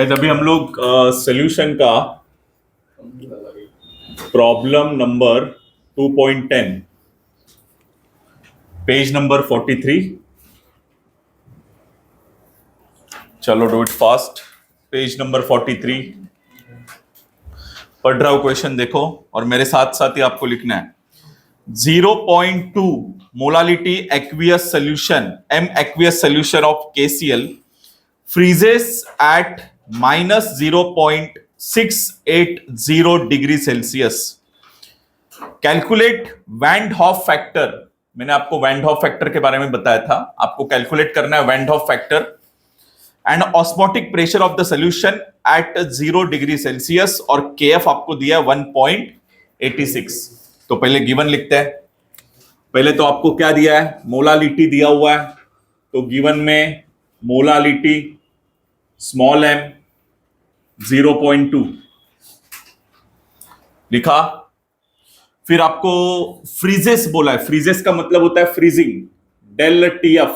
अभी हम लोग सॉल्यूशन का प्रॉब्लम नंबर 2.10 पेज नंबर 43। चलो do it fast. Page number 43 पढ़ रहा हूं, क्वेश्चन देखो और मेरे साथ साथ ही आपको लिखना है। 0.2 molality aqueous solution m aqueous solution of KCl freezes at -0.680 degree Celsius. Calculate van Hoff factor. मैंने आपको वैन हॉफ फैक्टर के बारे में बताया था, आपको कैलकुलेट करना है van Hoff factor and osmotic pressure of the solution at 0 degree Celsius और KF आपको दिया है 1.86। तो पहले गिवन लिखते हैं। पहले तो आपको क्या दिया है, मोलालिटी दिया हुआ है, तो गिवन में मोलालिटी स्मॉल m 0.2 लिखा। फिर आपको फ्रीजेस बोला है, फ्रीजेस का मतलब होता है फ्रीजिंग, डेल TF।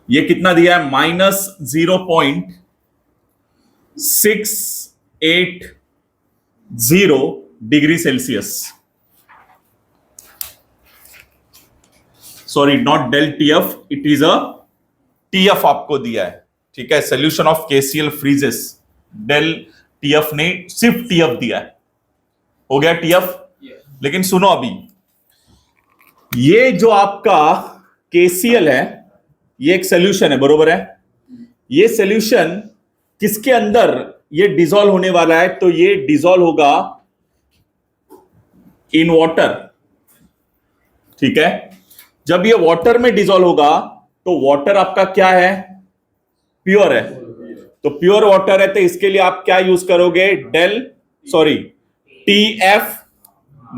ये कितना दिया है, -0.680 degree Celsius. Sorry, not del TF, it is a TF आपको दिया है, ठीक है। Solution of KCl freezes, del TF ने सिर्फ TF दिया है, हो गया TF। लेकिन सुनो, अभी ये जो आपका KCl है ये एक सोल्यूशन है, बरोबर है। ये सोल्यूशन किसके अंदर ये डिसॉल्व होने वाला है, तो ये डिसॉल्व होगा इन वाटर, ठीक है। जब ये वाटर में डिसॉल्व होगा तो वाटर आपका क्या है, प्योर है। तो प्योर वाटर है तो इसके लिए आप क्या यूज करोगे, TF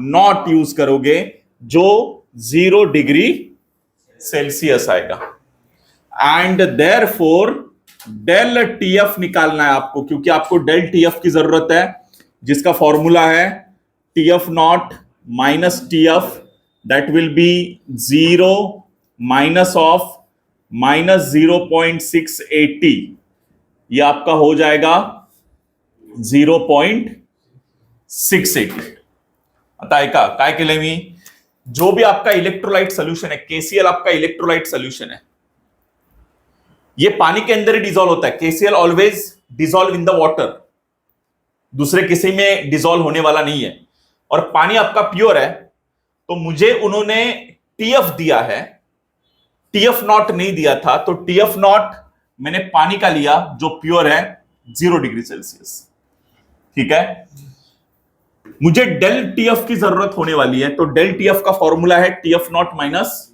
नॉट यूज करोगे, जो 0 डिग्री सेल्सियस आएगा। एंड देयरफॉर डेल TF निकालना है आपको, क्योंकि आपको डेल TF की जरूरत है, जिसका फॉर्मूला है TF not minus TF, that will be 0 minus of -0.680, ये आपका हो जाएगा 0.680। आता है का काय केलंय मी, जो भी आपका इलेक्ट्रोलाइट सोल्यूशन है, KCl आपका इलेक्ट्रोलाइट सोल्यूशन है, ये पानी के अंदर ही डिसॉल्व होता है। KCl always dissolve in the water, दूसरे किसी में डिसॉल्व होने वाला नहीं है। और पानी आपका प्योर है, तो मुझे उन्होंने TF दिया है, TF नॉट नहीं दिया था, तो TF नॉट मैंने पानी का लिया जो प्योर है 0 डिग्री सेल्सियस, ठीक है। मुझे डेल TF की जरूरत होने वाली है, तो डेल TF का फॉर्मूला है TF नॉट माइनस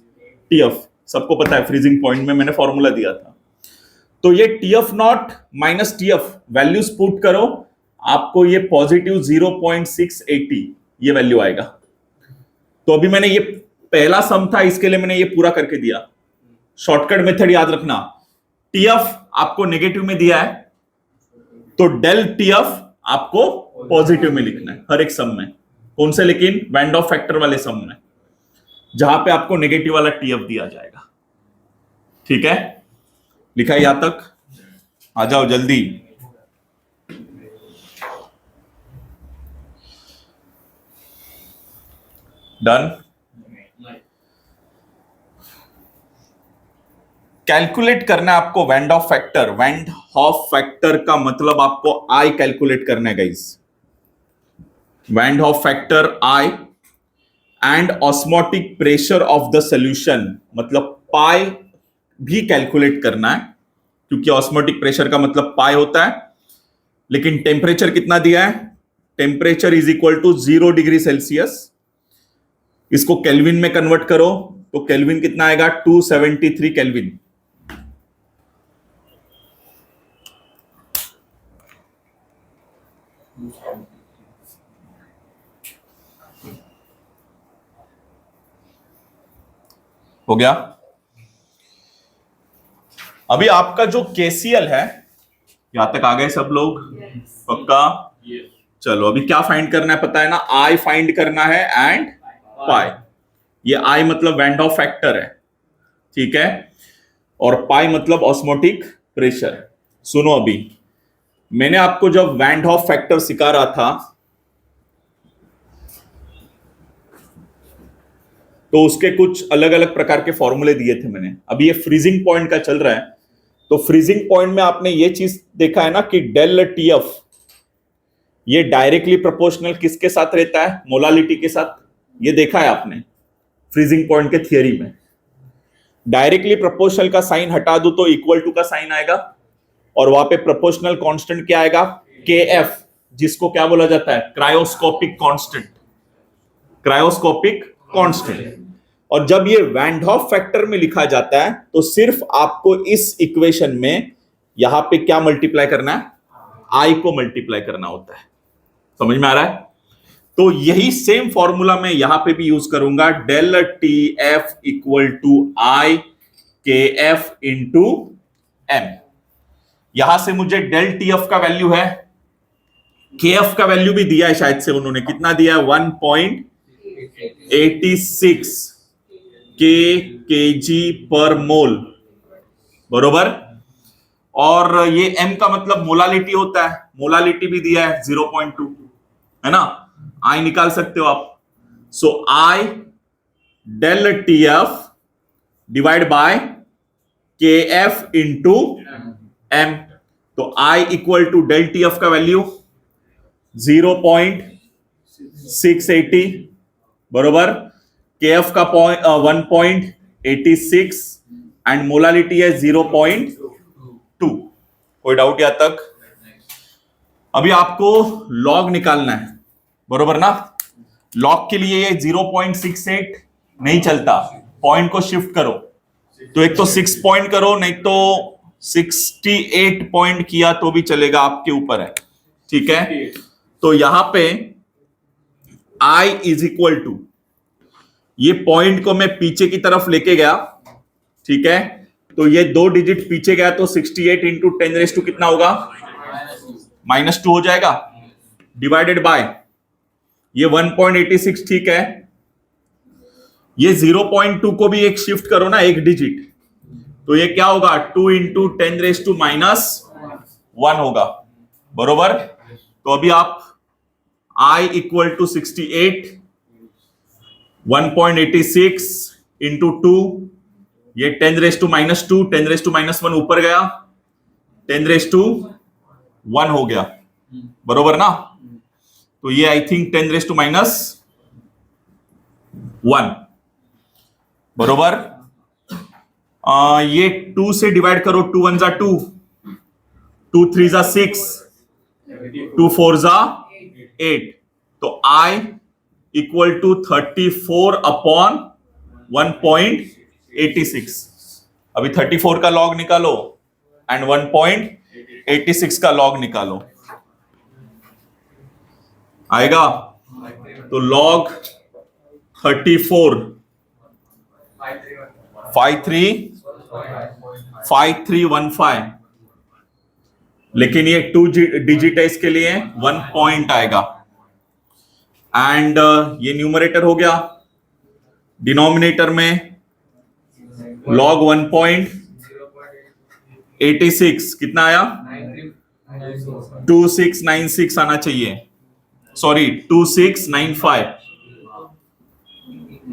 TF, सबको पता है, फ्रीजिंग पॉइंट में मैंने फॉर्मूला दिया था। तो ये TF not minus TF values put करो, आपको ये पॉजिटिव 0.680 ये वैल्यू आएगा। तो अभी मैंने ये पहला सम था, इसके लिए मैंने ये पूरा करके दिया। शॉर्टकट मेथड याद रखना, TF आपको नेगेटिव में दिया है, तो डेल TF आपको पॉजिटिव में लिखना है हर एक सम में। कौन से, लेकिन वैन डॉफ फैक्टर वाले सम में, जहां पे आपको नेगेटिव वाला TF दिया जाएगा, ठीक है। लिखा है यहां तक, आ जाओ जल्दी। डन। कैलकुलेट करना है आपको van Hoff factor. Van Hoff factor का मतलब आपको I कैलकुलेट करना है guys. Van Hoff factor I and osmotic pressure of the solution, मतलब पाई भी कैलकुलेट करना है, क्योंकि ऑस्मोटिक प्रेशर का मतलब पाई होता है। लेकिन टेम्परेचर कितना दिया है, temperature is equal to 0 degree Celsius. इसको केल्विन में कन्वर्ट करो, तो केल्विन कितना आएगा, 273 केल्विन। हो गया। अभी आपका जो KCl है, यहां तक आ गए सब लोग, पक्का। चलो अभी क्या फाइंड करना है पता है ना, I फाइंड करना है एंड पाई। ये I मतलब वैन डॉफ फैक्टर है, ठीक है, और पाई मतलब ऑस्मोटिक प्रेशर है। सुनो, अभी मैंने आपको जब वैन डर वाल्स फैक्टर सिखा रहा था तो उसके कुछ अलग अलग प्रकार के फॉर्मूले दिए थे मैंने। अभी ये फ्रीजिंग पॉइंट का चल रहा है, तो फ्रीजिंग पॉइंट में आपने ये चीज देखा है ना कि डेल टीएफ ये डायरेक्टली प्रोपोर्शनल किसके साथ रहता है? मोलालिटी के साथ। ये देखा है आपने फ्रीजिंग पॉइंट के थियरी में। डायरेक्टली प्रोपोर्शनल का साइन हटा दो तो इक्वल टू का साइन आएगा, और वहां पे प्रोपोर्शनल कांस्टेंट क्या आएगा? के एफ, जिसको क्या बोला जाता है? Cryoscopic constant. Cryoscopic constant. और जब ये वैन डर वाल्स फैक्टर में लिखा जाता है तो सिर्फ आपको इस इक्वेशन में यहां पे क्या मल्टीप्लाई करना है? आई को मल्टीप्लाई करना होता है। समझ में आ रहा है? तो यही सेम फॉर्मूला मैं यहां पे भी यूज करूंगा, del T F equal to I K F into M. यहां से मुझे डेल टी एफ का वैल्यू है, के एफ का वैल्यू भी दिया है शायद से उन्होंने, कितना दिया है? 1.86 केजी पर मोल, बरोबर। और ये m का मतलब मोलालिटी होता है, मोलालिटी भी दिया है 0.2, है ना। आई निकाल सकते हो आप। So I del T F divide by K F into M. तो I equal to del T F का वैल्यू 0.680, बरोबर। के एफ का 1.86 एंड मोलालिटी है 0.2। कोई डाउट यहां तक? अभी आपको लॉग निकालना है, बरोबर ना। लॉग के लिए ये 0.68 नहीं चलता, पॉइंट को शिफ्ट करो। तो एक तो 6 पॉइंट करो, नहीं तो 68 पॉइंट किया तो भी चलेगा, आपके ऊपर है, ठीक है। तो यहां पे I इज इक्वल टू, ये पॉइंट को मैं पीछे की तरफ लेके गया, ठीक है। तो ये 2 डिजिट पीछे गया तो 68 इंटू 10 कितना होगा? -2 हो जाएगा, डिवाइडेड बाय ये 1.86, ठीक है। ये 0.2 को भी एक शिफ्ट करो ना, एक डिजिट, तो ये क्या होगा? 2 इंटू 10⁻1 होगा, बरोबर। तो अभी आप I इक्वल टू 68, 1.86 इंटू 2, ये 10⁻², 10⁻1 ऊपर गया, 10⁻1 हो गया, बरोबर ना। तो ये आई थिंक 10⁻1, बरोबर। ये 2 से डिवाइड करो, 2 1 जा 2, 2 3 जा 6, 2 4 जा 8। तो I इक्वल टू 34 अपॉन 1.86। अभी 34 का लॉग निकालो एंड 1.86 का लॉग निकालो, आएगा। तो लॉग 34 5315, लेकिन ये 2 डिजिट है, इसके लिए 1 पॉइंट आएगा। एंड ये न्यूमरेटर हो गया, डिनोमिनेटर में लॉग 1.86 कितना आया? 2696 आना चाहिए, सॉरी 2695,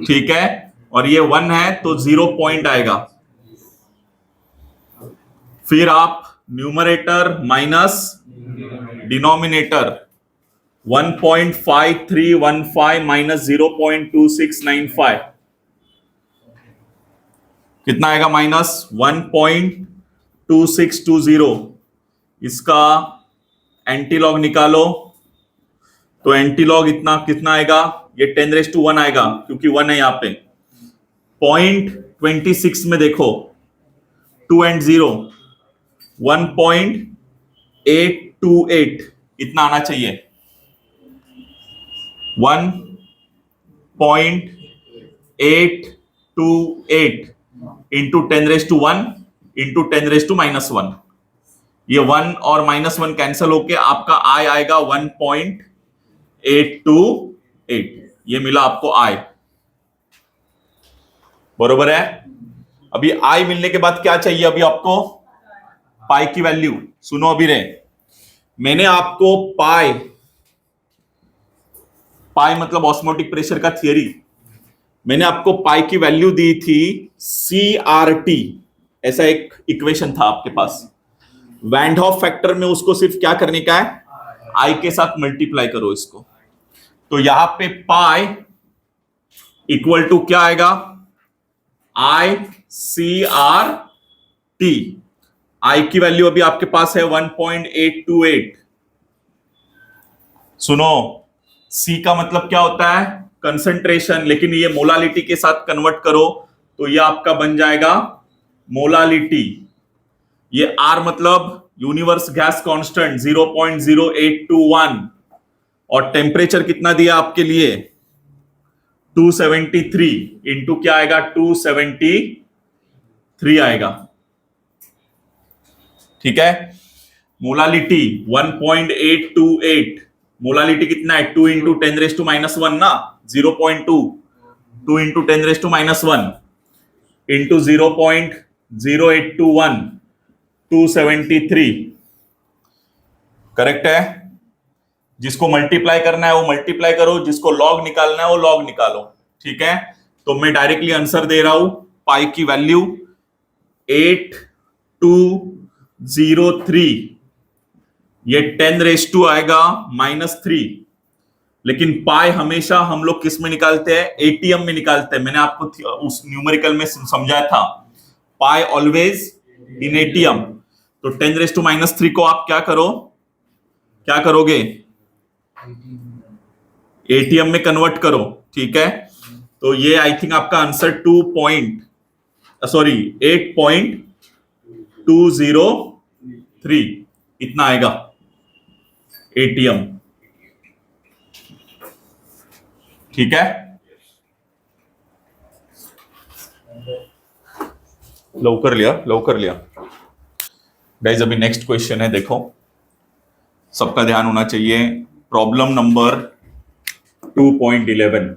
ठीक है। और ये 1 है तो 0 पॉइंट आएगा। फिर आप न्यूमरेटर माइनस डिनोमिनेटर, 1.5315 माइनस 0.2695 कितना आएगा? -1.2620। इसका एंटीलॉग निकालो, तो एंटीलॉग इतना कितना आएगा? ये 10⁻1 आएगा, क्योंकि 1 है यहां पे। 0.26 में देखो, 2 and 0, 1.828 इतना आना चाहिए। 1.828 इंटू 10⁻1 इंटू 10⁻⁻1। ये 1 और -1 कैंसिल होके आपका I आएगा 1.828। ये मिला आपको I, बरोबर है। अभी I मिलने के बाद क्या चाहिए? अभी आपको पाई की वैल्यू सुनो अभी रे, मैंने आपको पाई पाई मतलब ऑस्मोटिक प्रेशर का थियरी, मैंने आपको पाई की वैल्यू दी थी CRT, ऐसा एक इक्वेशन था आपके पास। वैन हॉफ फैक्टर में उसको सिर्फ क्या करने का है, आई के साथ मल्टीप्लाई करो इसको। तो यहां पे पाई इक्वल टू क्या आएगा, ICRT। आई की वैल्यू अभी आपके पास है 1.828। सुनो, सी का मतलब क्या होता है, कंसंट्रेशन, लेकिन ये मोलालिटी के साथ कन्वर्ट करो तो ये आपका बन जाएगा मोलालिटी। ये आर मतलब यूनिवर्स गैस कांस्टेंट 0.0821, और टेम्परेचर कितना दिया आपके लिए 273 इंटू क्या आएगा 273 आएगा। ठीक है, मोलालिटी 1.828, मोलालिटी कितना है 2 इंटू 10⁻⁻1 ना, 0.2, 2 इंटू 10⁻⁻1 इंटू 0.0821, 273 करेक्ट है। जिसको मल्टीप्लाई करना है वो मल्टीप्लाई करो, जिसको लॉग निकालना है वो लॉग निकालो। ठीक है, तो मैं डायरेक्टली आंसर दे रहा हूं, पाई की वैल्यू 8203, ये 10 आएगा -3। लेकिन पाई हमेशा हम लोग किस में निकालते हैं, एटीएम में निकालते हैं। मैंने आपको उस न्यूमेरिकल में समझाया था, पाई ऑलवेज इन एटीएम। तो 10⁻³ को आप क्या करो, क्या करोगे, एटीएम में कन्वर्ट करो। ठीक है, तो ये आई थिंक आपका आंसर 8.203 इतना आएगा एटीएम। ठीक है, लवकर लिया गाइस। अभी नेक्स्ट क्वेश्चन है, देखो सबका ध्यान होना चाहिए। प्रॉब्लम नंबर 2.11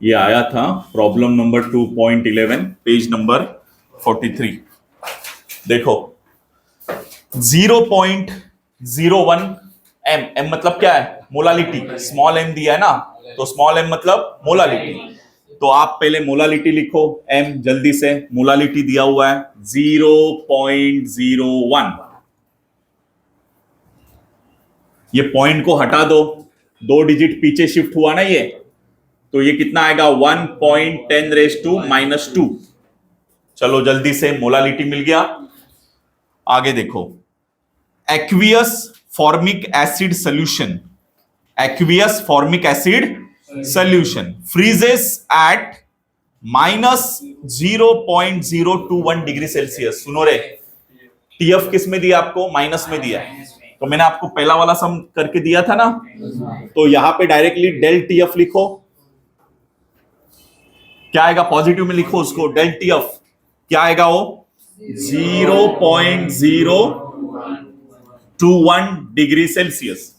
ये आया था, प्रॉब्लम नंबर 2.11 पेज नंबर 43। देखो 0.01 m, m मतलब क्या है, मोलालिटी, स्मॉल m दिया है ना, तो स्मॉल m मतलब मोलालिटी। तो आप पहले मोलालिटी लिखो, m जल्दी से, मोलालिटी दिया हुआ है 0.01। ये पॉइंट को हटा दो, 2 डिजिट पीछे शिफ्ट हुआ ना ये, तो ये कितना आएगा 1.10⁻²। चलो जल्दी से मोलालिटी मिल गया। आगे देखो, aqueous formic acid solution, aqueous formic acid solution freezes at -0.021 degree Celsius. सुनो रे, टीएफ किस में दिया आपको, माइनस में दिया। तो मैंने आपको पहला वाला सम करके दिया था ना, तो यहां पे डायरेक्टली डेल टीएफ लिखो, क्या आएगा, पॉजिटिव में लिखो उसको, डेल टीएफ क्या आएगा, वो 0.021 डिग्री सेल्सियस।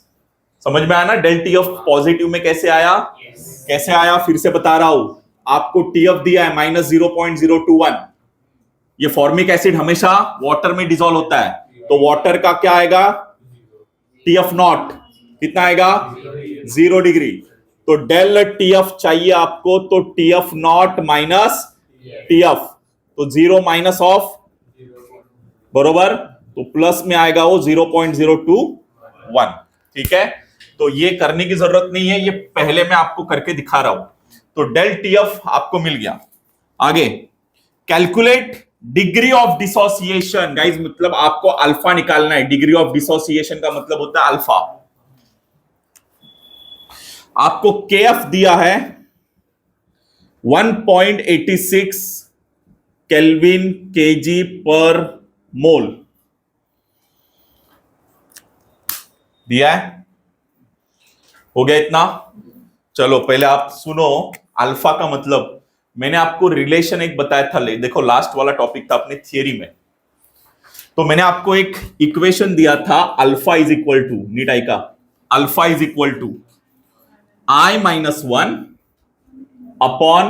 समझ में आया ना, डेल टीएफ पॉजिटिव में कैसे आया, कैसे आया फिर से बता रहा हूं आपको। टीएफ दिया है -0.021, ये फॉर्मिक एसिड हमेशा वाटर में डिसॉल्व होता है, तो वाटर का क्या आएगा, टीएफ नॉट कितना आएगा 0 डिग्री। तो डेल टीएफ चाहिए आपको, तो टीएफ नॉट माइनस टीएफ, तो 0 माइनस ऑफ, बरोबर, तो प्लस में आएगा वो 0.021। ठीक है, तो ये करने की जरूरत नहीं है, ये पहले मैं आपको करके दिखा रहा हूं। तो डेल टीएफ आपको मिल गया। आगे calculate degree of dissociation. Guys मतलब आपको अल्फा निकालना है, डिग्री ऑफ डिसोसिएशन का मतलब होता है अल्फा। आपको केएफ दिया है 1.86 केल्विन केजी पर मोल दिया है, हो गया इतना। चलो पहले आप सुनो, अल्फा का मतलब मैंने आपको रिलेशन एक बताया था, देखो लास्ट वाला टॉपिक था अपने थियरी में, तो मैंने आपको एक इक्वेशन दिया था, अल्फा इज इक्वल टू, नीट आई का, alpha is equal to I-1 upon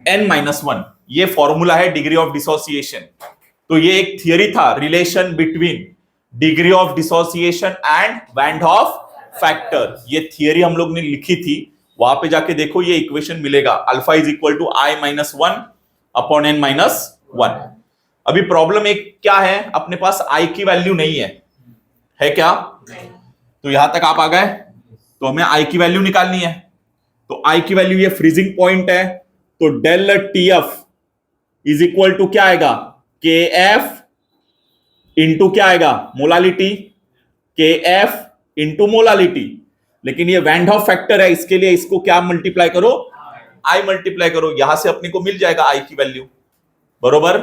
N-1। ये फॉर्मूला है डिग्री ऑफ डिसोसिएशन। तो ये एक थियरी था, relation between degree of dissociation and van Hoff factor. ये थियरी हम लोग ने लिखी थी, वहां पे जाके देखो ये इक्वेशन मिलेगा, alpha is equal to I minus one upon N minus one. अभी प्रॉब्लम एक क्या है, अपने पास आई की वैल्यू नहीं है क्या? तो यहां तक आप आ गए, तो हमें आई की वैल्यू निकालनी है। तो आई की वैल्यू ये फ्रीजिंग पॉइंट है, तो del T F is equal to क्या आएगा, के एफ इंटू क्या आएगा, मोलालिटी, के एफ इंटू मोलालिटी। लेकिन ये वैन हॉफ फैक्टर है, इसके लिए इसको क्या मल्टीप्लाई करो, आई मल्टीप्लाई करो, यहां से अपने को मिल जाएगा आई की वैल्यू, बरोबर।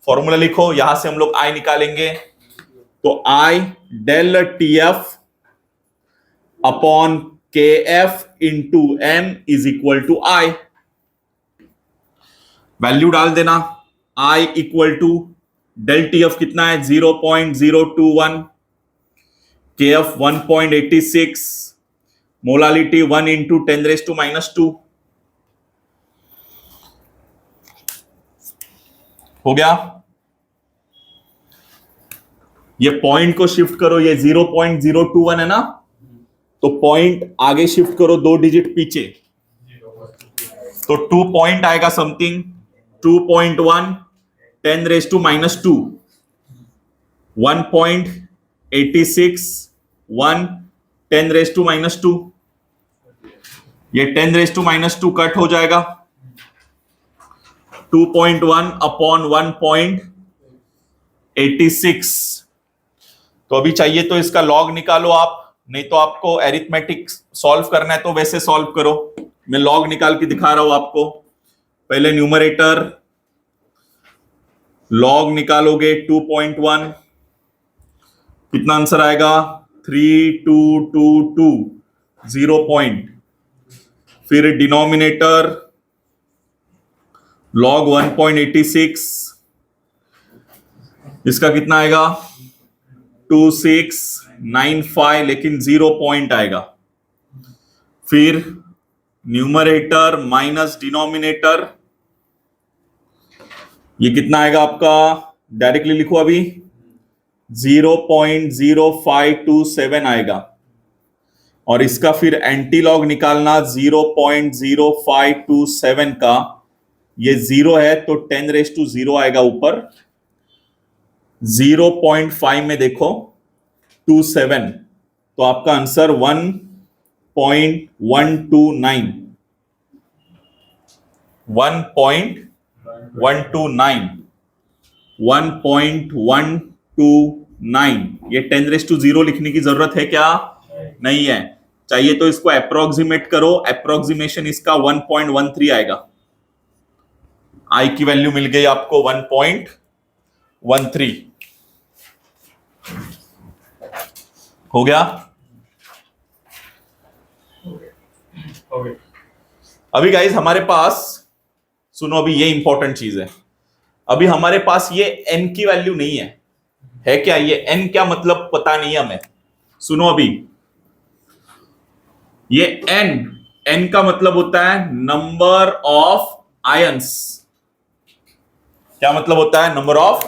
फॉर्मूला लिखो, यहां से हम लोग आई निकालेंगे, तो I del T F upon K F into M is equal to I. Value डाल देना, I equal to del T F कितना है 0.021, के एफ 1.86, मोलालिटी 1 इंटू 10⁻⁻²। हो गया। ये पॉइंट को शिफ्ट करो, ये 0.021 है ना, तो पॉइंट आगे शिफ्ट करो 2 डिजिट पीछे, तो 2 पॉइंट आएगा समथिंग 2.1 10⁻², 1.86 1 10⁻²। ये 10⁻² कट हो जाएगा, 2.1 अपॉन 1.86। तो अभी चाहिए तो इसका लॉग निकालो आप, नहीं तो आपको एरिथमेटिक सॉल्व करना है तो वैसे सॉल्व करो। मैं लॉग निकाल के दिखा रहा हूं आपको। पहले न्यूमरेटर लॉग निकालोगे 2.1, कितना आंसर आएगा 3222 0 पॉइंट। फिर डिनोमिनेटर लॉग 1.86, इसका कितना आएगा 2695, लेकिन 0 पॉइंट आएगा। फिर न्यूमरेटर माइनस डिनोमिनेटर, ये कितना आएगा आपका, डायरेक्टली लिखो अभी 0.0527 आएगा। और इसका फिर एंटी लॉग निकालना 0.0527 का, ये 0 है तो 10⁻0 आएगा ऊपर, 0.5 में देखो 27, तो आपका आंसर 1.129 1.129। ये 10⁻0 लिखने की जरूरत है क्या? नहीं है। चाहिए तो इसको अप्रोक्सीमेट करो, अप्रोक्सीमेशन इसका 1.13 आएगा। आई की वैल्यू मिल गई आपको 1.13। हो गया। अभी गाइस हमारे पास सुनो, अभी ये इंपॉर्टेंट चीज है। अभी हमारे पास ये n की वैल्यू नहीं है क्या? ये n क्या मतलब पता नहीं है हमें। सुनो, अभी ये n का मतलब होता है नंबर ऑफ आयंस। क्या मतलब होता है? Number of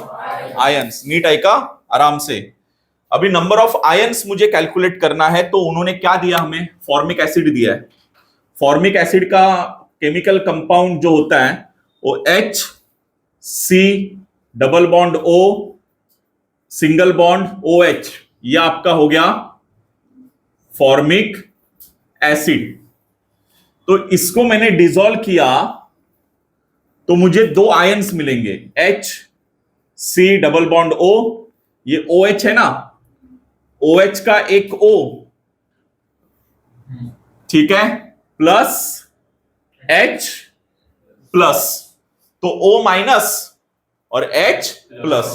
ions. नीट आई का आराम से। अभी नंबर ऑफ आयंस मुझे कैलकुलेट करना है, तो उन्होंने क्या दिया हमें? फॉर्मिक एसिड दिया है। फॉर्मिक एसिड का केमिकल कंपाउंड जो होता है वो HC double bond O single bond OH, ये आपका हो गया फॉर्मिक एसिड। तो इसको मैंने डिसॉल्व किया तो मुझे 2 आयंस मिलेंगे, HC डबल बॉन्ड O, ये OH है ना, OH का एक O, ठीक है, प्लस H प्लस, तो O माइनस और H प्लस।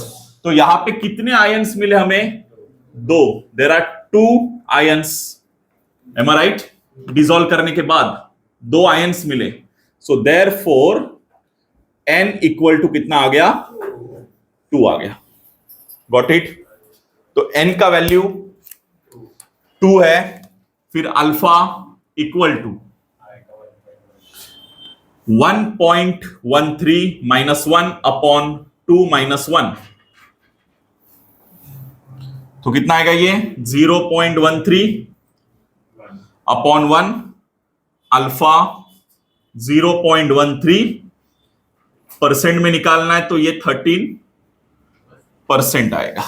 तो यहां पे कितने आयंस मिले हमें? 2। There are 2 ions, am I right? Dissolve करने के बाद 2 आयंस मिले। So therefore N equal to कितना आ गया? 2 आ गया। Got it? तो N का वैल्यू 2 है। फिर अल्फा इक्वल टू 1.13 -1 अपॉन 2 - 1, तो कितना आएगा ये 0.13/1 अल्फा 0.13% में निकालना है तो ये 13% आएगा।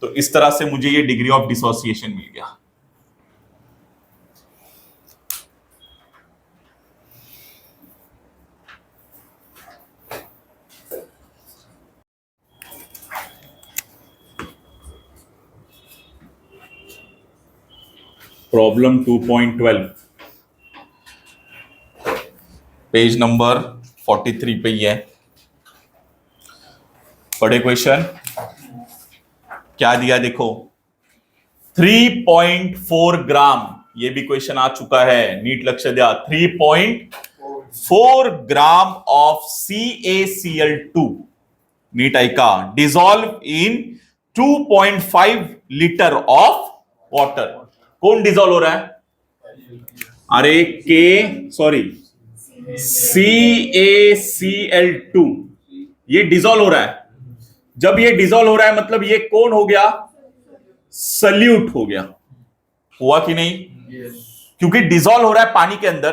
तो इस तरह से मुझे ये डिग्री ऑफ डिसोसिएशन मिल गया। प्रॉब्लम 2.12 पेज नंबर 43 पे ही है। पढ़े क्वेश्चन क्या दिया देखो, 3.4 ग्राम, ये भी क्वेश्चन आ चुका है, नीट लक्ष्य दिया। 3.4 gram of CaCl2 NEET I का dissolve in 2.5 litre of water. कौन डिसॉल्व हो रहा है? अरे CaCl2 ये डिसॉल्व हो रहा है। जब ये डिसॉल्व हो रहा है मतलब ये कौन हो गया? सल्यूट हो गया। हुआ कि नहीं? क्योंकि डिसॉल्व हो रहा है पानी के अंदर,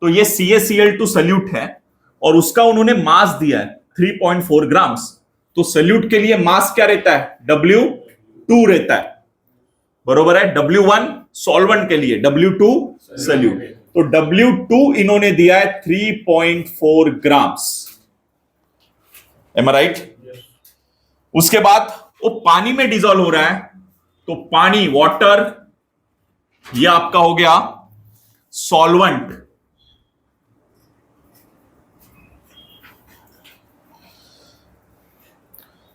तो ये CaCl2 सल्यूट है और उसका उन्होंने मास दिया है 3.4 ग्राम्स। तो सल्यूट के लिए मास क्या रहता है? W2 रहता है, बरोबर है। W1 सॉल्वेंट के लिए, W2 सल्यूट। तो W2 इन्होंने दिया है 3.4 ग्राम्स। M I right? उसके बाद वो पानी में डिसॉल्व हो रहा है, तो पानी, वाटर, ये आपका हो गया सॉल्वेंट।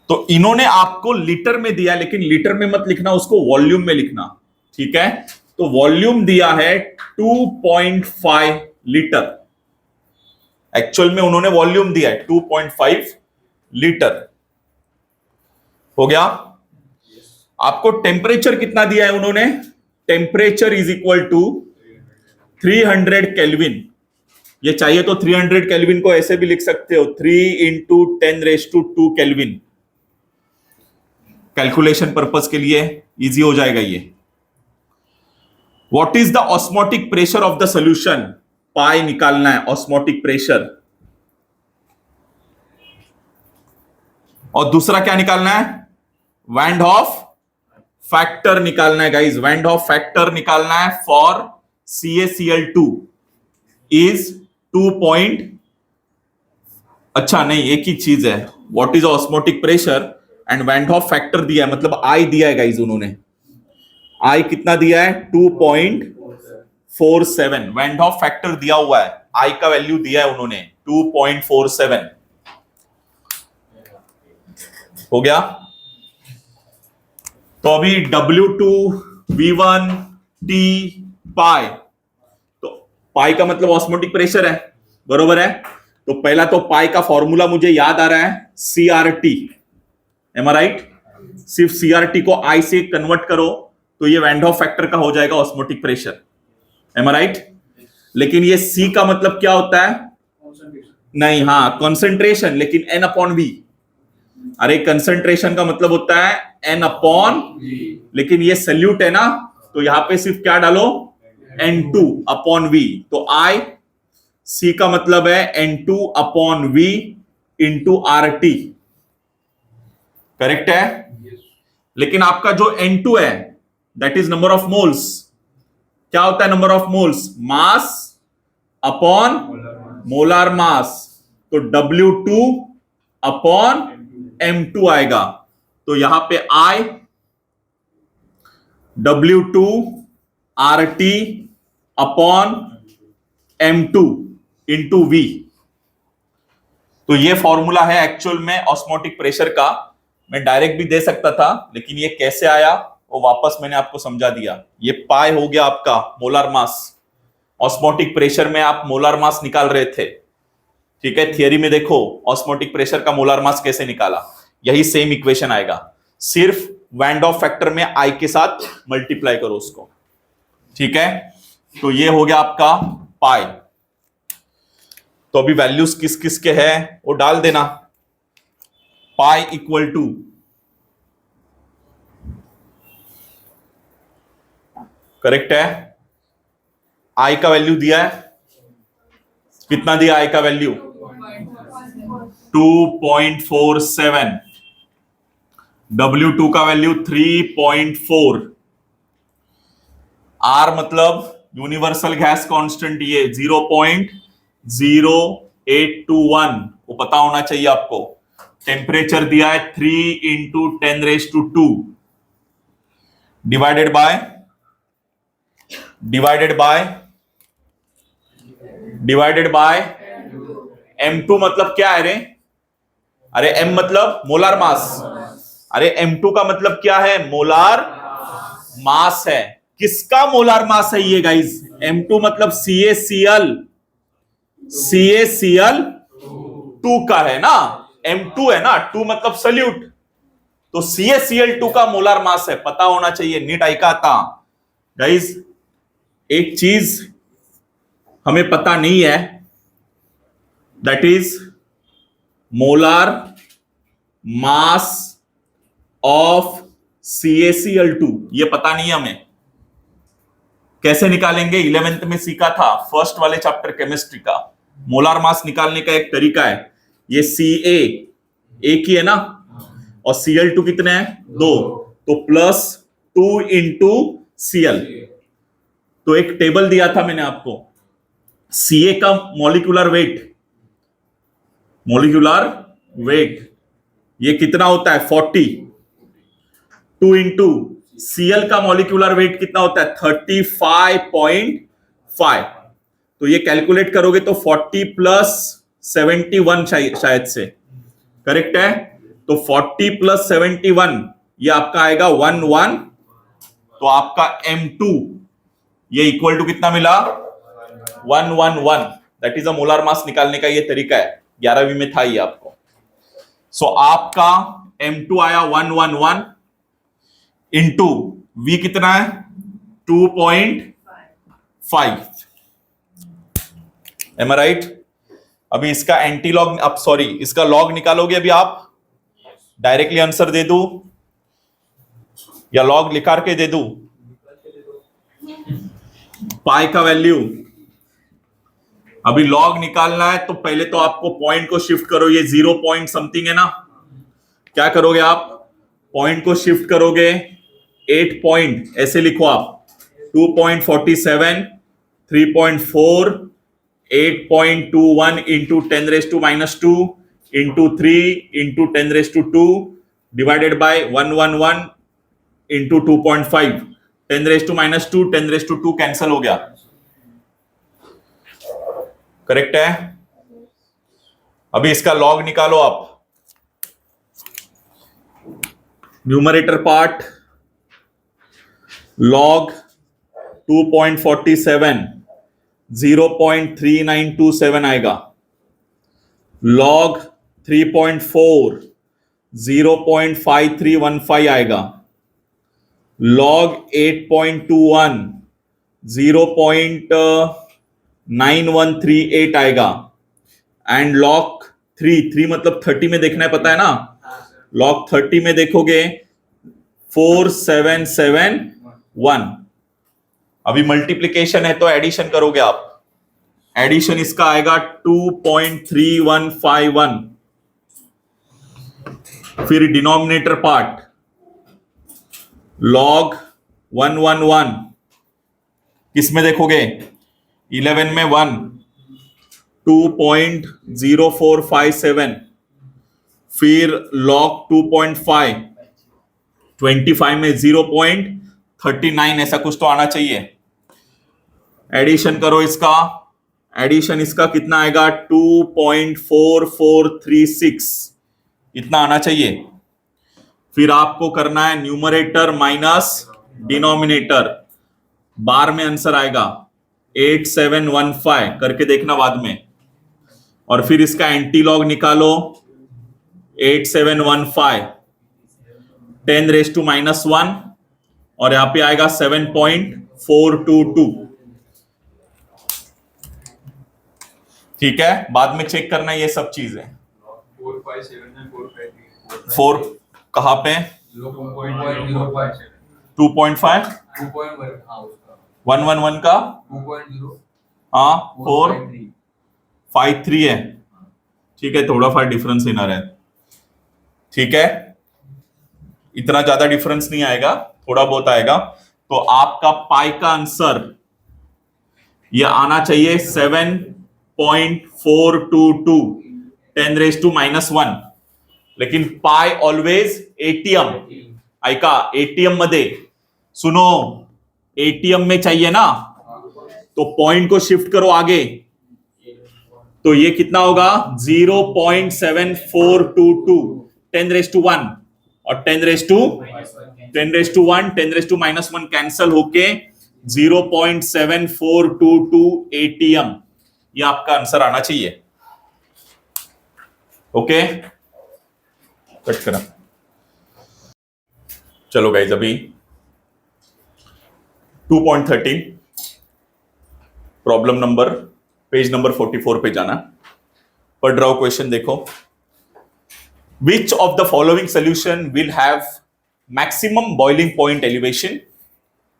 तो इन्होंने आपको लीटर में दिया, लेकिन लीटर में मत लिखना, उसको वॉल्यूम में लिखना, ठीक है। तो वॉल्यूम दिया है 2.5 लीटर। एक्चुअल में उन्होंने वॉल्यूम दिया है 2.5 लीटर। हो गया? आपको टेम्परेचर कितना दिया है उन्होंने? Temperature is equal to 300 Kelvin. ये चाहिए तो 300 केल्विन को ऐसे भी लिख सकते हो, 3 × 10⁻² केल्विन। कैलकुलेशन पर्पस के लिए इजी हो जाएगा ये। What is the osmotic pressure of the solution? Pi निकालना है, ऑस्मोटिक प्रेशर। और दूसरा क्या निकालना है? वैन हॉफ फैक्टर निकालना है गाइस। वैन हॉफ फैक्टर निकालना है फॉर CaCl2 इज 2. अच्छा नहीं, एक ही चीज है। What is osmotic pressure and van Hoff factor दिया है, मतलब आई दिया है गाइस उन्होंने। आई कितना दिया है? 2.47। वैन हॉफ फैक्टर दिया हुआ है, आई का वैल्यू दिया है उन्होंने 2.47। हो गया? तो अभी W2 V1 T पाई, तो पाई का मतलब ऑस्मोटिक प्रेशर है, बरोबर है। तो पहला तो पाई का फॉर्मूला मुझे याद आ रहा है, CRT। M I right? सिर्फ CRT को I से कन्वर्ट करो तो ये वैन हॉफ फैक्टर का हो जाएगा osmotic pressure. M I right? लेकिन ये C का मतलब क्या होता है? नहीं, हाँ कंसंट्रेशन, लेकिन N/V। अरे कंसंट्रेशन का मतलब होता है N/V, लेकिन ये सल्यूट है ना, तो यहां पे सिर्फ क्या डालो? N2/V। तो I, C का मतलब है N2/V इंटू RT। करेक्ट है? लेकिन आपका जो N2 है that is number of moles. क्या होता है number of moles? Mass upon molar mass. तो W2/M2 आएगा। तो यहां पे I W2 RT upon M2 into V। तो ये फॉर्मूला है एक्चुअल में ऑस्मोटिक प्रेशर का। मैं डायरेक्ट भी दे सकता था, लेकिन ये कैसे आया वो वापस मैंने आपको समझा दिया। ये पाई हो गया आपका मोलार मास। ऑस्मोटिक प्रेशर में आप मोलार मास निकाल रहे थे, ठीक है। थियरी में देखो ऑस्मोटिक प्रेशर का मोलार मास कैसे निकाला, यही सेम इक्वेशन आएगा, सिर्फ वैन हॉफ फैक्टर में आई के साथ मल्टीप्लाई करो उसको, ठीक है। तो ये हो गया आपका पाई। तो अभी वैल्यूज किस किस के हैं वो डाल देना। पाई इक्वल टू करेक्ट है। आई का वैल्यू दिया है, कितना दिया आई का वैल्यू? 2.47। W2 का वैल्यू 3.4। R मतलब यूनिवर्सल गैस कांस्टेंट, ये 0.0821 वो पता होना चाहिए आपको। टेम्परेचर दिया है 3 इंटू 10⁻², डिवाइडेड बाय M2 मतलब क्या है रे? अरे M मतलब मोलार मास। अरे M2 का मतलब क्या है? मोलार मास है। किसका मोलार मास है ये गाइस? M2 मतलब CaCl2 का है ना। M2 है ना, 2 मतलब सल्यूट, तो CaCl2 का मोलार मास है, पता होना चाहिए। नीट ऐका था गाइस। एक चीज हमें पता नहीं है, that is molar mass of CaCl2। ये पता नहीं हमें, कैसे निकालेंगे? 11th में सीखा था, फर्स्ट वाले चैप्टर केमिस्ट्री का। मोलार मास निकालने का एक तरीका है, ये Ca एक ही है ना, और Cl2 कितने हैं? 2, तो +2 इंटू Cl। तो एक टेबल दिया था मैंने आपको, Ca का मॉलिक्यूलर वेट ये कितना होता है? 40। 2 इंटू Cl का मॉलिक्यूलर वेट कितना होता है? 35.5। तो ये कैलकुलेट करोगे तो 40 प्लस 71 शायद से, करेक्ट है। तो 40 प्लस 71 ये आपका आएगा 11। तो आपका M2 ये इक्वल टू कितना मिला? 111। That is a molar mass निकालने का ये तरीका है, 11वीं में था ये आपको। सो आपका M2 आया 111 इंटू V कितना है? 2.5। M I right? अभी इसका एंटी लॉग, अब सॉरी इसका लॉग निकालोगे अभी आप? डायरेक्टली आंसर दे दूं या लॉग लिखा के दे दूं? पाई का वैल्यू अभी लॉग निकालना है तो पहले तो आपको पॉइंट को शिफ्ट करो, ये 0 पॉइंट समथिंग है ना। क्या करोगे आप? पॉइंट को शिफ्ट करोगे 8 पॉइंट, ऐसे लिखो आप 2.47, 3.4, 8.21 into 10⁻² into 3 into 10⁻², divided by 111 into 2.5। 10⁻², 10⁻² cancel हो गया, करेक्ट है। अभी इसका लॉग निकालो आप। न्यूमरेटर पार्ट लॉग 2.47 0.3927 आएगा, लॉग 3.4 0.5315 आएगा, लॉग 8.21 0.9138 आएगा, एंड लॉग 3 मतलब 30 में देखना है, पता है ना। लॉग 30 में देखोगे 4771। अभी मल्टीप्लिकेशन है तो एडिशन करोगे आप। एडिशन इसका आएगा 2.3151। फिर डिनोमिनेटर पार्ट लॉग 111 किस में देखोगे? 11 में 1 2.0457। फिर लॉग 2.5 25 में 0.39, ऐसा कुछ तो आना चाहिए। एडिशन करो इसका, एडिशन इसका कितना आएगा? 2.4436, इतना आना चाहिए। फिर आपको करना है न्यूमरेटर माइनस डिनोमिनेटर, बार में आंसर आएगा 8715, करके देखना बाद में। और फिर इसका एंटी लॉग निकालो 8715 10⁻⁻1 और यहां पे आएगा 7.422। ठीक है, बाद में चेक करना ये सब चीजें। 4 कहां पे? 2.5 111 का 2.0 हाँ 453 453 है, ठीक है, थोड़ा फार डिफरेंस इनर है, ठीक है, इतना ज्यादा डिफरेंस नहीं आएगा, थोड़ा बहुत आएगा। तो आपका पाई का आंसर ये आना चाहिए 7.422 10⁻⁻1। लेकिन पाई ऑलवेज एटीएम ऐका, एटीएम मध्ये सुनो, एटीएम में चाहिए ना, तो पॉइंट को शिफ्ट करो आगे, तो ये कितना होगा 0.7422 10⁻1 और 10⁻1 10⁻⁻1 कैंसल होके 0.7422 एटीएम, ये आपका आंसर आना चाहिए। ओके, कट करा। चलो गाइस, अभी 2.13 प्रॉब्लम नंबर पेज नंबर 44 पे जाना। पढ़ रहा हूं क्वेश्चन, देखो। Which of the following solution will have maximum boiling point elevation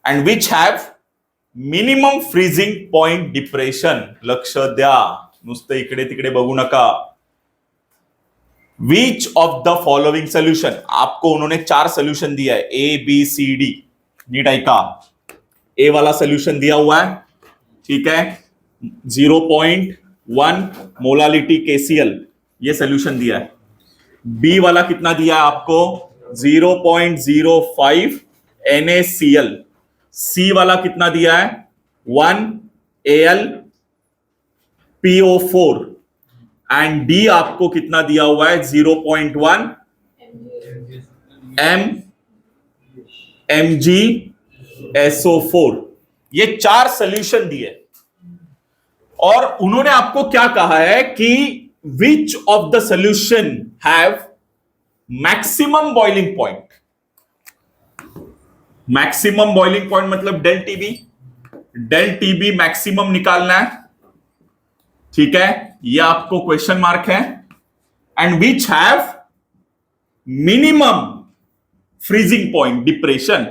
and which have minimum freezing point depression? लक्ष द्या, नुसतं इकडे तिकडे बघू नका। Which of the following solution, आपको उन्होंने 4 सोल्यूशन दिया है, A B C D, नीट ऐका। ए वाला सोल्यूशन दिया हुआ है, ठीक है, 0.1 मोलालिटी KCl, ये सोल्यूशन दिया है। बी वाला कितना दिया है आपको 0.05 NaCl। सी वाला कितना दिया है 1 AlPO4 एंड डी आपको कितना दिया हुआ है 0.1 MgSO4। ये 4 सोल्यूशन दिए और उन्होंने आपको क्या कहा है कि which of the solution have maximum boiling point? Maximum boiling point मतलब डेल टीबी मैक्सिमम निकालना है, ठीक है, ये आपको क्वेश्चन मार्क है। And which have minimum freezing point depression,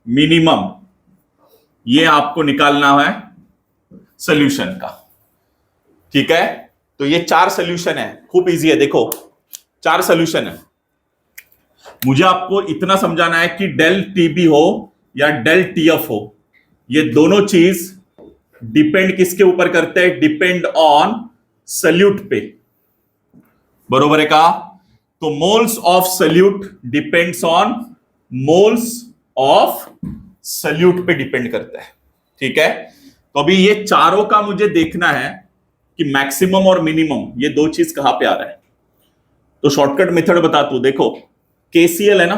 minimum, ये आपको निकालना है सोल्यूशन का, ठीक है। तो ये 4 सोल्यूशन है, खूब इजी है, देखो 4 सोल्यूशन है। मुझे आपको इतना समझाना है कि डेल टीबी हो या डेल टीएफ हो, ये दोनों चीज डिपेंड किसके ऊपर करते हैं, डिपेंड ऑन सल्यूट पे, बरोबर है का। तो moles of solute depends on moles of solute पे डिपेंड करता है, ठीक है। तो अभी ये चारों का मुझे देखना है कि मैक्सिमम और मिनिमम ये दो चीज कहां पे आ रहा है। तो शॉर्टकट मेथड बताता हूं, देखो KCl है ना,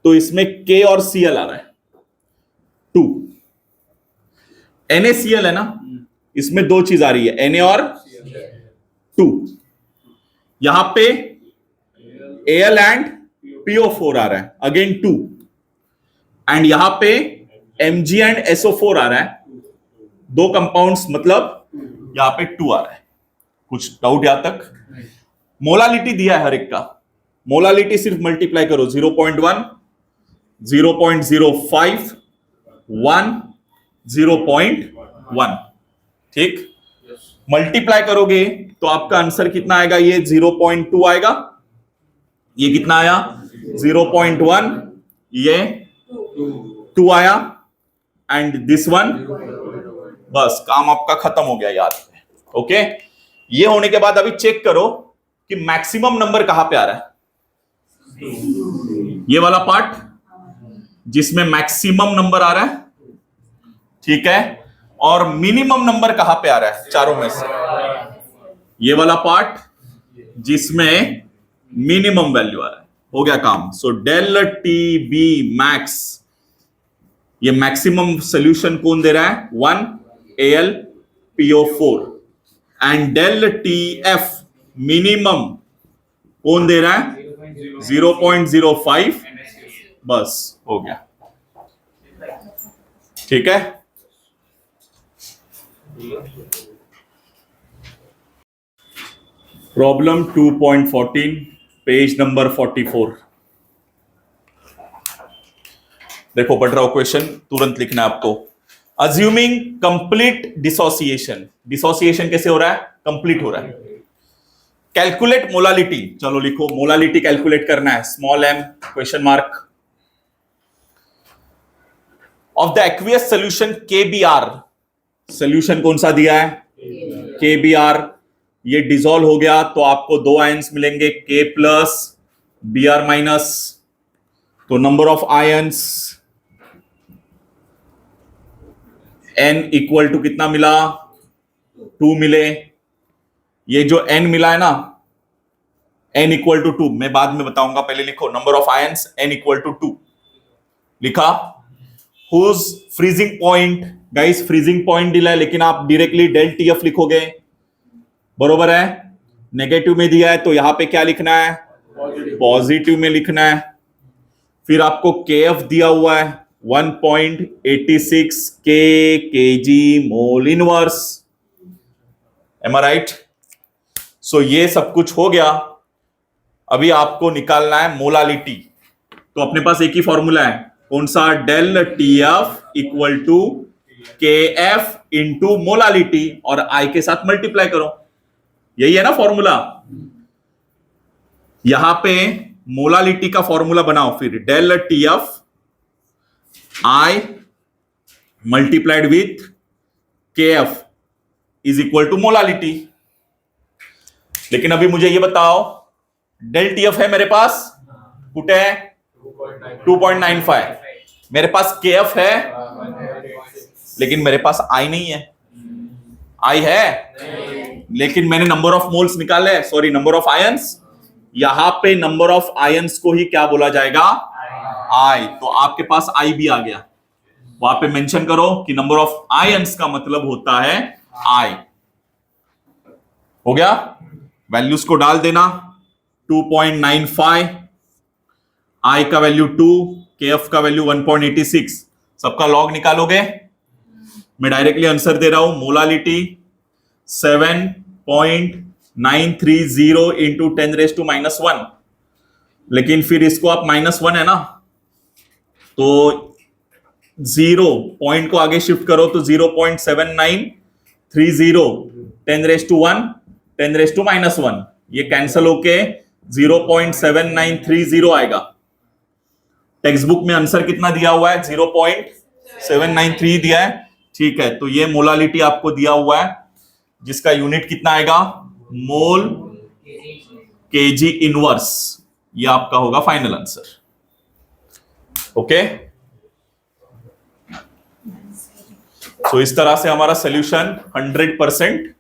तो इसमें K और Cl आ रहा है 2। NaCl है ना, इसमें दो चीज आ रही है, Na और 2। यहां पे Al एंड PO4 आ रहा है, अगेन 2। एंड यहां पे Mg एंड SO4 आ रहा है, दो कंपाउंड्स, मतलब यहां पे 2 आ रहा है। कुछ डाउट यहां तक? मोलालिटी दिया है हर एक का, मोलालिटी सिर्फ मल्टीप्लाई करो 0.1 0.05 1 0.1, ठीक, मल्टीप्लाई करोगे तो आपका आंसर कितना आएगा, ये 0.2 आएगा, ये कितना आया 0.1, ये 2 आया, एंड दिस वन, बस काम आपका खत्म हो गया याद है। ओके, ये होने के बाद अभी चेक करो कि मैक्सिमम नंबर कहां पे आ रहा है, ये वाला पार्ट जिसमें मैक्सिमम नंबर आ रहा है, ठीक है, और मिनिमम नंबर कहां पे आ रहा है चारों में से, ये वाला पार्ट जिसमें मिनिमम वैल्यू आ रहा है। हो गया काम। So del T B max, ये मैक्सिमम सोल्यूशन कौन दे रहा है 1 AlPO4 and del T F minimum कौन दे रहा है 0.05, बस हो गया, ठीक है। Problem 2.14 page number 44। देखो पढ़ रहा हूं क्वेश्चन, तुरंत लिखना है आपको। अज्यूमिंग कंप्लीट डिसोसिएशन, डिसोसिएशन कैसे हो रहा है? कंप्लीट हो रहा है। कैलकुलेट मोलालिटी, चलो लिखो मोलालिटी कैलकुलेट करना है, small m question mark of the aqueous solution KBr। Solution कौन सा दिया है? KBr। ये डिसॉल्व हो गया तो आपको दो आयंस मिलेंगे, K प्लस Br माइनस। तो number of ions N equal to कितना मिला? 2 मिले। ये जो N मिला है ना, N इक्वल टू 2, मैं बाद में बताऊंगा, पहले लिखो number of ions N equal to 2 लिखा। Whose freezing point, guys freezing point दिला है लेकिन आप डायरेक्टली डेल TF लिखोगे, बरोबर है? नेगेटिव में दिया है तो यहां पे क्या लिखना है? पॉजिटिव में लिखना है। फिर आपको KF दिया हुआ है 1.86 kg mole inverse, M I right? सो ये सब कुछ हो गया। अभी आपको निकालना है मोलालिटी। तो अपने पास एक ही फॉर्मूला है, कौन सा? Del TF equal to KF into molality और I के साथ मल्टीप्लाई करो, यही है ना फॉर्मूला। यहां पे मोलालिटी का फॉर्मूला बनाओ, फिर del TF I multiplied with KF is equal to molality. लेकिन अभी मुझे ये बताओ, डेल TF है मेरे पास, कुछ है 2.95, मेरे पास KF है लेकिन मेरे पास I नहीं है। I है लेकिन मैंने नंबर ऑफ मोल्स निकाले, सॉरी नंबर ऑफ आयंस। यहां पे नंबर ऑफ आयंस को ही क्या बोला जाएगा? I। तो आपके पास I भी आ गया, वहां पे मेंशन करो कि नंबर ऑफ आयंस का मतलब होता है I। हो गया? वैल्यूज को डाल देना, 2.95, I का वैल्यू 2, KF का वैल्यू 1.86, सबका लॉग निकालोगे। मैं डायरेक्टली आंसर दे रहा हूं, मोलालिटी 7.930 इंटू 10⁻⁻1। लेकिन फिर इसको आप -1 है ना, तो 0 पॉइंट को आगे शिफ्ट करो तो 0.7930 10⁻1 10⁻⁻1, ये कैंसल होके 0.7930 आएगा। टेक्स्ट बुक में आंसर कितना दिया हुआ है? 0.793 दिया है, ठीक है। तो ये मोलालिटी आपको दिया हुआ है जिसका यूनिट कितना आएगा? मोल केजी इनवर्स। ये आपका होगा फाइनल आंसर। ओके, सो इस तरह से हमारा सोल्यूशन 100%